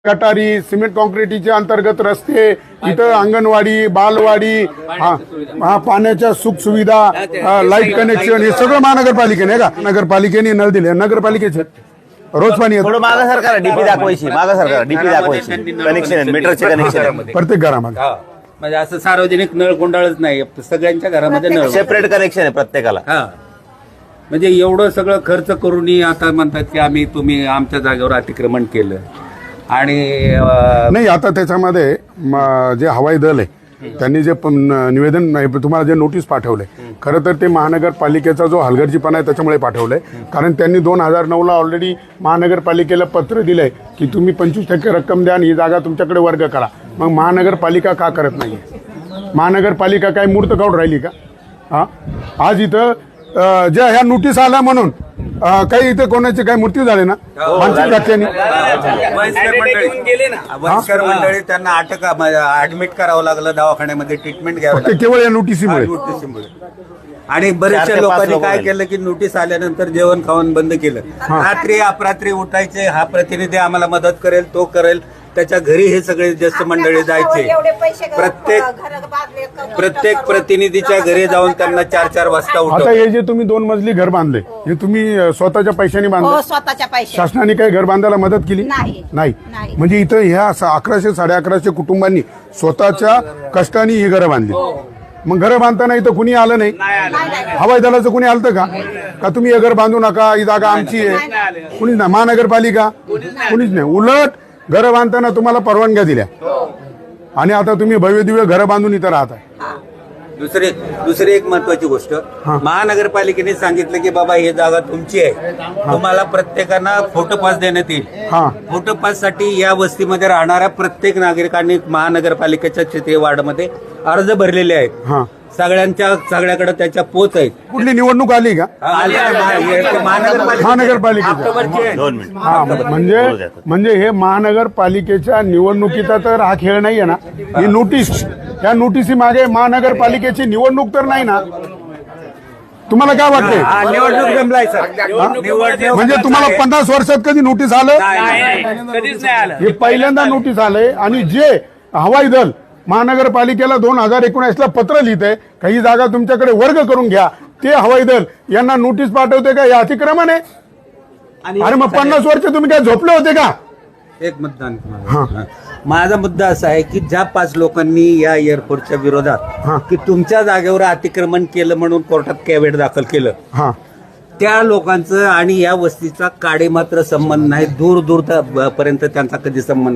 गटारी सिमेंट कॉन्क्रिटीचे अंतर्गत रस्ते, इथं अंगणवाडी, बालवाडी, हा पाण्याच्या सुख सुविधा, लाईट कनेक्शन, हे सगळं महानगरपालिकेने का नगरपालिकेने नळ दिले. नगरपालिकेचे रोज पाणी येतं. थोडं मागं सरकार डीपी दाखवायची, मागं सरकार डीपी दाखवायची, कनेक्शन मीटरचे कनेक्शन प्रत्येक घरामध्ये. म्हणजे असं सार्वजनिक नळ कोंडाळच नाही, सगळ्यांच्या घरामध्ये नळ सेपरेट कनेक्शन आहे प्रत्येकाला. म्हणजे एवढं सगळं खर्च करूनही आता म्हणतात की तुम्ही आमच्या जागेवर अतिक्रमण केलं. आणि नाही, आता त्याच्यामध्ये जे हवाई दल आहे त्यांनी जे निवेदन नाही तुम्हाला जे नोटीस पाठवले, खरं तर ते महानगरपालिकेचा जो हलगर्जीपणा आहे त्याच्यामुळे पाठवलंय. कारण त्यांनी 2009ला ऑलरेडी महानगरपालिकेला पत्र दिलंय की तुम्ही 25% रक्कम द्या आणि ही जागा तुमच्याकडे वर्ग करा. मग महानगरपालिका का करत नाहीये? महानगरपालिका काय मूर्त काढून राहिली का? आज इथं ज्या ह्या नोटीस आल्या म्हणून काही इथे कोणाचे काही मृत्यू झाले ना मानसिक घातल्याने, वयस्कर मंडळी त्यांना अटक ऍडमिट करावं लागलं दवाखान्यामध्ये, ट्रीटमेंट घ्यावं ते केवळ या नोटिसीमुळे. आणि बरेचशा लोकांनी काय केलं की नोटीस आल्यानंतर जेवण खावण बंद केलं. रात्री अपरात्री उठायचे, हा प्रतिनिधी आम्हाला मदत करेल, तो करेल, त्याच्या घरी हे सगळे ज्येष्ठ मंडळी जायचे. प्रत्येक प्रतिनिधीच्या घरी जाऊन त्यांना 4-4 वाजता आता उठवलं. हे जे तुम्ही 2 मजली घर बांधले हे तुम्ही स्वतःच्या पैशाने बांधले? स्वतःच्या पैसे. शासनाने काही घर बांधायला मदत केली नाही? म्हणजे इथं ह्या 1100-1150 कुटुंबांनी स्वतःच्या कष्टाने ही घरं बांधली. मग घरं बांधताना इथं कुणी आलं नाही? हवाई दलाचं कुणी आलं का तुम्ही हे घर बांधू नका, ही जागा आमची आहे? कुणीच नाही. महानगरपालिका कुणीच नाही. उलट घरं बांधताना तुम्हाला परवानग्या दिल्या आणि आता तुम्ही भव्य दिव्य घरं बांधून इथं राहत आहे. दुसरी एक महत्वाची गोष्ट, महानगरपालिकेने सांगितलं की बाबा ही जागा तुमची आहे, तुम्हाला प्रत्येकांना फोटो पास देण्यात येईल. फोटो पास साठी या वस्तीमध्ये राहणाऱ्या प्रत्येक नागरिकांनी महानगरपालिकेच्या क्षेत्रीय वार्डमध्ये अर्ज भरलेले आहेत. सगळ्याकडे त्याच्या पोच आहेत. कुठली निवडणूक आली का महानगरपालिकेची? म्हणजे हे महानगरपालिकेच्या निवडणुकीचा तर हा खेळ नाही आहे ना. ही नोटीस, या नोटिसी मागे महानगरपालिकेची निवडणूक तर नाही ना? तुम्हाला काय वाटतंय? निवडणूक जमलाय सर. म्हणजे तुम्हाला 50 वर्षात कधी नोटीस आलं? कधीच नाही आलं. हे पहिल्यांदा नोटीस आलंय. आणि जे हवाई दल महानगरपालिकेला 2019ला पत्र लिहितंय काही जागा तुमच्याकडे वर्ग करून घ्या, ते हवाई दल यांना नोटीस पाठवते का? या अतिक्रमण आहे. अरे मग 50 वर्ष तुम्ही काय झोपले होते का? एक मतदान. माझा मुद्दा असा आहे की ज्या 5 लोकांनी या एअरपोर्टच्या विरोधात की तुमच्या जागेवर अतिक्रमण केलं म्हणून कोर्टात कॅव्हेट दाखल केलं, त्या लोकांचं आणि या वस्तीचा काडे मात्र संबंध नाही. दूर पर्यंत त्यांचा कधी संबंध